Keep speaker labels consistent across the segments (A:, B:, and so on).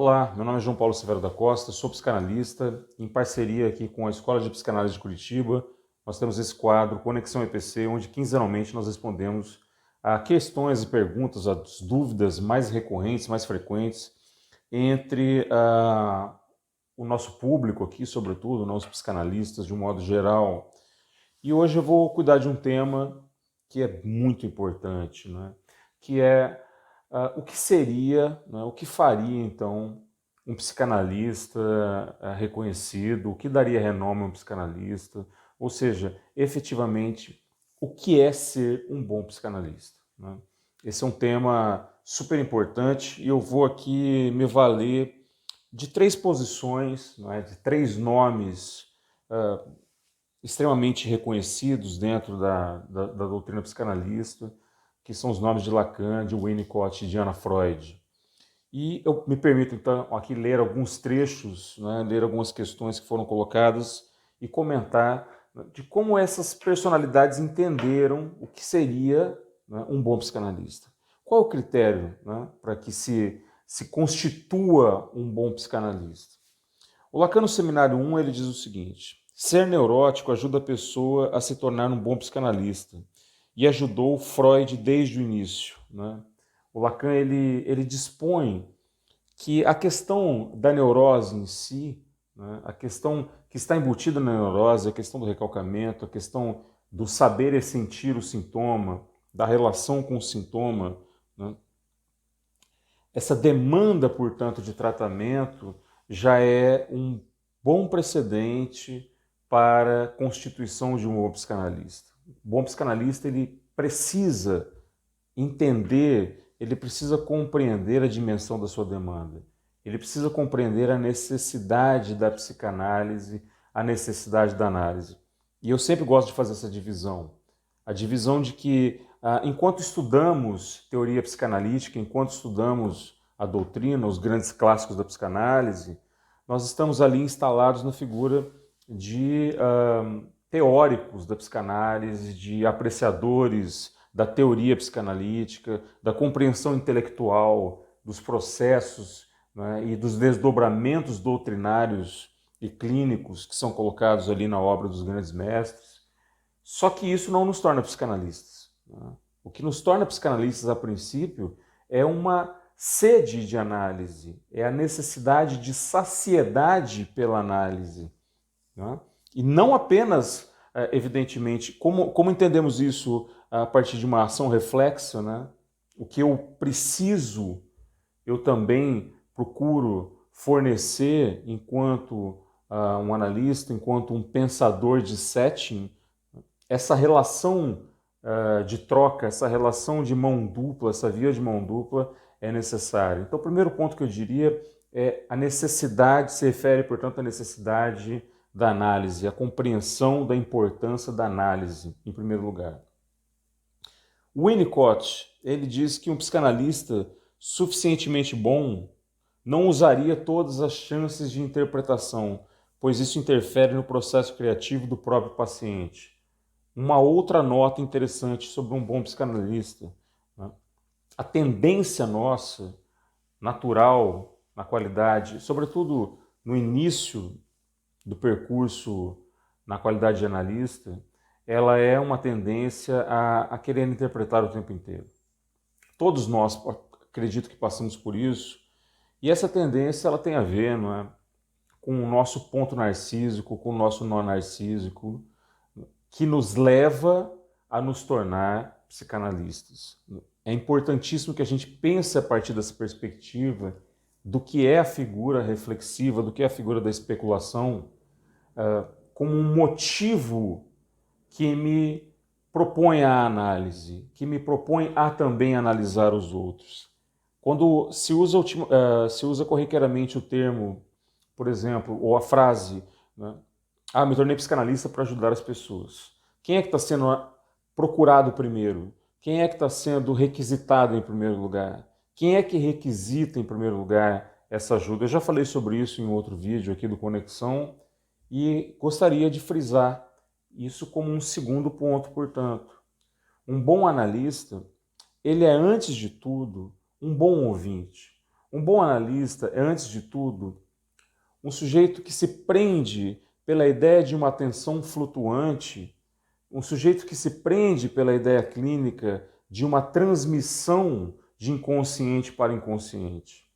A: Olá, meu nome é João Paulo Severo da Costa, sou psicanalista, em parceria aqui com a Escola de Psicanálise de Curitiba. Nós temos esse quadro Conexão EPC, onde quinzenalmente nós respondemos a questões e perguntas, as dúvidas mais recorrentes, mais frequentes entre o nosso público aqui, sobretudo, nós psicanalistas de um modo geral. E hoje eu vou cuidar de um tema que é muito importante, né? Que é o que seria, né, o que faria então um psicanalista reconhecido, o que daria renome a um psicanalista, ou seja, efetivamente, o que é ser um bom psicanalista, né? Esse é um tema super importante e eu vou aqui me valer de três posições, né, de três nomes extremamente reconhecidos dentro da doutrina psicanalista, que são os nomes de Lacan, de Winnicott e de Anna Freud. E eu me permito, então, aqui ler alguns trechos, né, ler algumas questões que foram colocadas e comentar, né, de como essas personalidades entenderam o que seria, né, um bom psicanalista. Qual é o critério, né, para que se constitua um bom psicanalista? O Lacan, no Seminário 1, ele diz o seguinte: ser neurótico ajuda a pessoa a se tornar um bom psicanalista. E ajudou Freud desde o início, né? O Lacan ele dispõe que a questão da neurose em si, né, a questão que está embutida na neurose, a questão do recalcamento, a questão do saber e sentir o sintoma, da relação com o sintoma, né, essa demanda, portanto, de tratamento já é um bom precedente para a constituição de um bom psicanalista. O bom psicanalista ele precisa entender, ele precisa compreender a dimensão da sua demanda. Ele precisa compreender a necessidade da psicanálise, a necessidade da análise. E eu sempre gosto de fazer essa divisão. A divisão de que, enquanto estudamos teoria psicanalítica, enquanto estudamos a doutrina, os grandes clássicos da psicanálise, nós estamos ali instalados na figura de teóricos da psicanálise, de apreciadores da teoria psicanalítica, da compreensão intelectual dos processos, né, e dos desdobramentos doutrinários e clínicos que são colocados ali na obra dos grandes mestres. Só que isso não nos torna psicanalistas, né? O que nos torna psicanalistas, a princípio, é uma sede de análise, é a necessidade de saciedade pela análise, né? E não apenas, evidentemente, como entendemos isso a partir de uma ação reflexa, né? O que eu preciso, eu também procuro fornecer enquanto um analista, enquanto um pensador de setting, essa relação de troca, essa relação de mão dupla, essa via de mão dupla é necessária. Então, o primeiro ponto que eu diria é a necessidade, se refere, portanto, à necessidade da análise, a compreensão da importância da análise, em primeiro lugar. O Winnicott, ele diz que um psicanalista suficientemente bom não usaria todas as chances de interpretação, pois isso interfere no processo criativo do próprio paciente. Uma outra nota interessante sobre um bom psicanalista, né? A tendência nossa, natural, na qualidade, sobretudo no início do percurso na qualidade de analista, ela é uma tendência a querer interpretar o tempo inteiro. Todos nós, acredito que passamos por isso, e essa tendência ela tem a ver, não é, com o nosso ponto narcísico, com o nosso nó narcísico, que nos leva a nos tornar psicanalistas. É importantíssimo que a gente pense a partir dessa perspectiva do que é a figura reflexiva, do que é a figura da especulação, como um motivo que me propõe a análise, que me propõe a também analisar os outros. Quando se usa corriqueiramente o termo, por exemplo, ou a frase, né, me tornei psicanalista para ajudar as pessoas. Quem é que está sendo procurado primeiro? Quem é que está sendo requisitado em primeiro lugar? Quem é que requisita em primeiro lugar essa ajuda? Eu já falei sobre isso em outro vídeo aqui do Conexão e gostaria de frisar isso como um segundo ponto, portanto. Um bom analista, ele é, antes de tudo, um bom ouvinte. Um bom analista é, antes de tudo, um sujeito que se prende pela ideia de uma atenção flutuante, um sujeito que se prende pela ideia clínica de uma transmissão de inconsciente para inconsciente.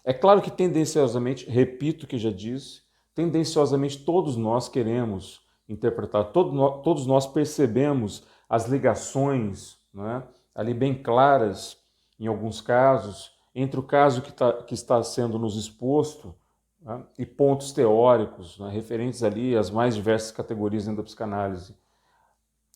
A: É claro que tendenciosamente, repito o que já disse, tendenciosamente todos nós queremos interpretar, todos nós percebemos as ligações, né, ali bem claras, em alguns casos, entre o caso que está sendo nos exposto, né, e pontos teóricos, né, referentes ali às mais diversas categorias dentro da psicanálise.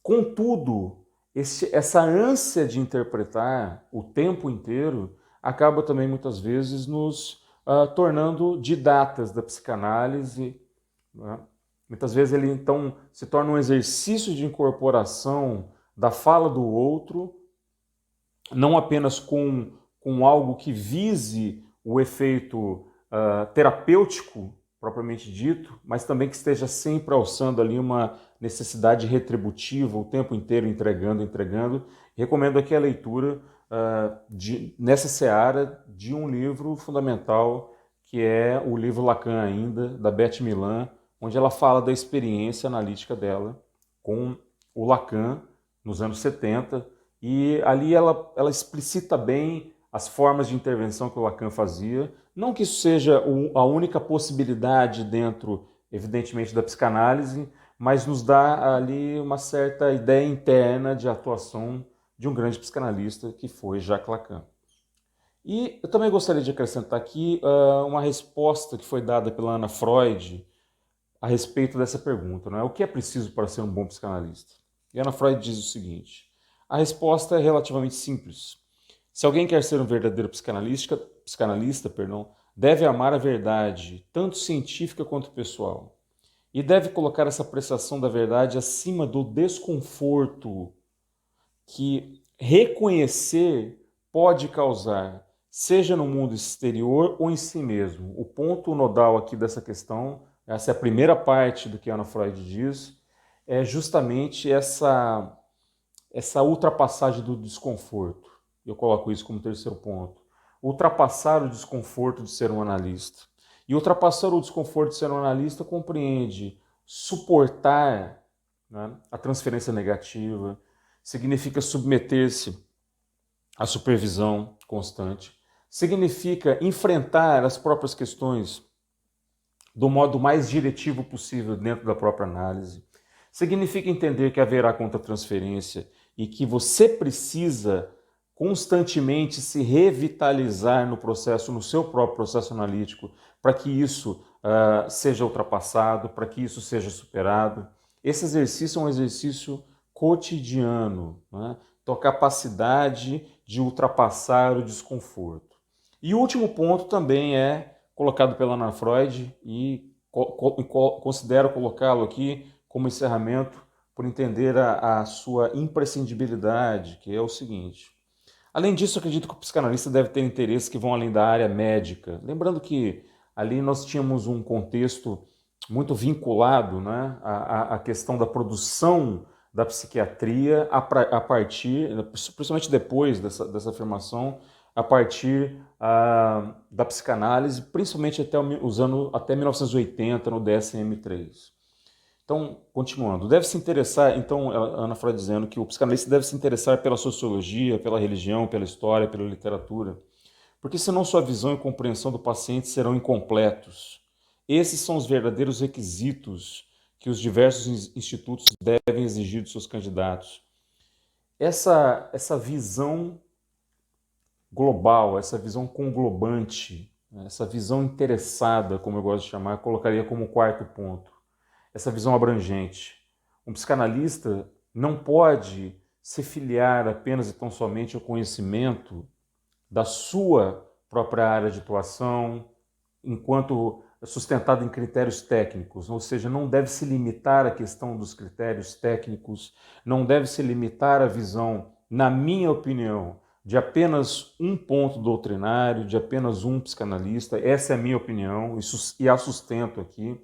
A: Contudo, essa ânsia de interpretar o tempo inteiro acaba também muitas vezes nos tornando didatas da psicanálise, né? Muitas vezes ele então se torna um exercício de incorporação da fala do outro, não apenas com algo que vise o efeito terapêutico propriamente dito, mas também que esteja sempre alçando ali uma necessidade retributiva, o tempo inteiro entregando. Recomendo aqui a leitura nessa seara de um livro fundamental, que é o livro Lacan ainda, da Beth Milan, onde ela fala da experiência analítica dela com o Lacan nos anos 70, e ali ela explicita bem as formas de intervenção que o Lacan fazia. Não que isso seja a única possibilidade dentro, evidentemente, da psicanálise, mas nos dá ali uma certa ideia interna de atuação de um grande psicanalista, que foi Jacques Lacan. E eu também gostaria de acrescentar aqui uma resposta que foi dada pela Ana Freud a respeito dessa pergunta, né? O que é preciso para ser um bom psicanalista? E Ana Freud diz o seguinte: a resposta é relativamente simples. Se alguém quer ser um verdadeiro psicanalista, deve amar a verdade, tanto científica quanto pessoal, e deve colocar essa apreciação da verdade acima do desconforto que reconhecer pode causar, seja no mundo exterior ou em si mesmo. O ponto nodal aqui dessa questão, essa é a primeira parte do que Ana Freud diz, é justamente essa ultrapassagem do desconforto. Eu coloco isso como terceiro ponto. Ultrapassar o desconforto de ser um analista. E ultrapassar o desconforto de ser um analista compreende suportar, né, a transferência negativa, significa submeter-se à supervisão constante, significa enfrentar as próprias questões do modo mais diretivo possível dentro da própria análise, significa entender que haverá contra-transferência e que você precisa constantemente se revitalizar no processo, no seu próprio processo analítico, para que isso seja ultrapassado, para que isso seja superado. Esse exercício é um exercício cotidiano, né? Então, a capacidade de ultrapassar o desconforto. E o último ponto também é colocado pela Ana Freud e considero colocá-lo aqui como encerramento por entender a sua imprescindibilidade, que é o seguinte. Além disso, acredito que o psicanalista deve ter interesses que vão além da área médica. Lembrando que ali nós tínhamos um contexto muito vinculado, né, à questão da produção da psiquiatria a partir, principalmente depois dessa afirmação, a partir da psicanálise, principalmente até 1980, no DSM-3. Então, continuando, deve se interessar, então, a Ana Freud dizendo que o psicanalista deve se interessar pela sociologia, pela religião, pela história, pela literatura, porque senão sua visão e compreensão do paciente serão incompletos. Esses são os verdadeiros requisitos que os diversos institutos devem exigir de seus candidatos. Essa visão global, essa visão conglobante, essa visão interessada, como eu gosto de chamar, colocaria como quarto ponto. Essa visão abrangente. Um psicanalista não pode se filiar apenas e tão somente ao conhecimento da sua própria área de atuação, enquanto sustentado em critérios técnicos, ou seja, não deve se limitar à questão dos critérios técnicos, não deve se limitar à visão, na minha opinião, de apenas um ponto doutrinário, de apenas um psicanalista. Essa é a minha opinião e a sustento aqui.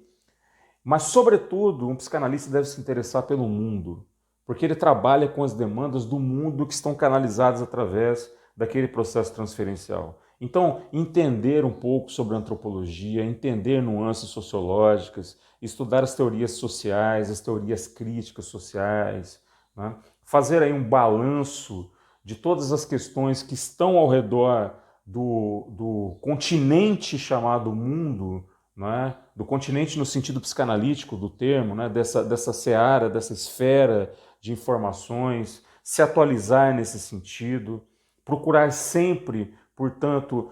A: Mas, sobretudo, um psicanalista deve se interessar pelo mundo, porque ele trabalha com as demandas do mundo que estão canalizadas através daquele processo transferencial. Então, entender um pouco sobre antropologia, entender nuances sociológicas, estudar as teorias sociais, as teorias críticas sociais, né? Fazer aí um balanço de todas as questões que estão ao redor do continente chamado mundo, né? Do continente no sentido psicanalítico do termo, né? dessa seara, dessa esfera de informações, se atualizar nesse sentido, procurar sempre, portanto,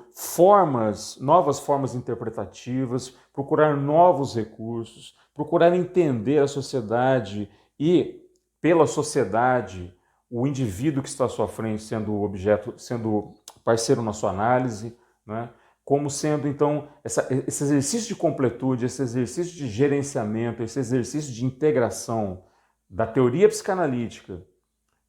A: novas formas interpretativas, procurar novos recursos, procurar entender a sociedade e, pela sociedade, o indivíduo que está à sua frente sendo objeto, sendo parceiro na sua análise, né? Como sendo, então, esse exercício de completude, esse exercício de gerenciamento, esse exercício de integração da teoria psicanalítica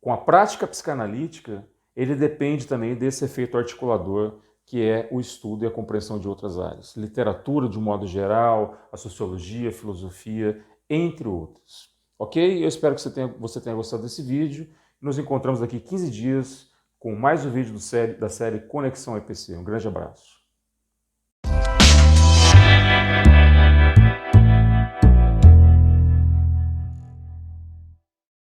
A: com a prática psicanalítica, ele depende também desse efeito articulador que é o estudo e a compreensão de outras áreas. Literatura, de um modo geral, a sociologia, a filosofia, entre outros. Ok? Eu espero que você tenha gostado desse vídeo. Nos encontramos daqui 15 dias com mais um vídeo da série Conexão EPC. Um grande abraço.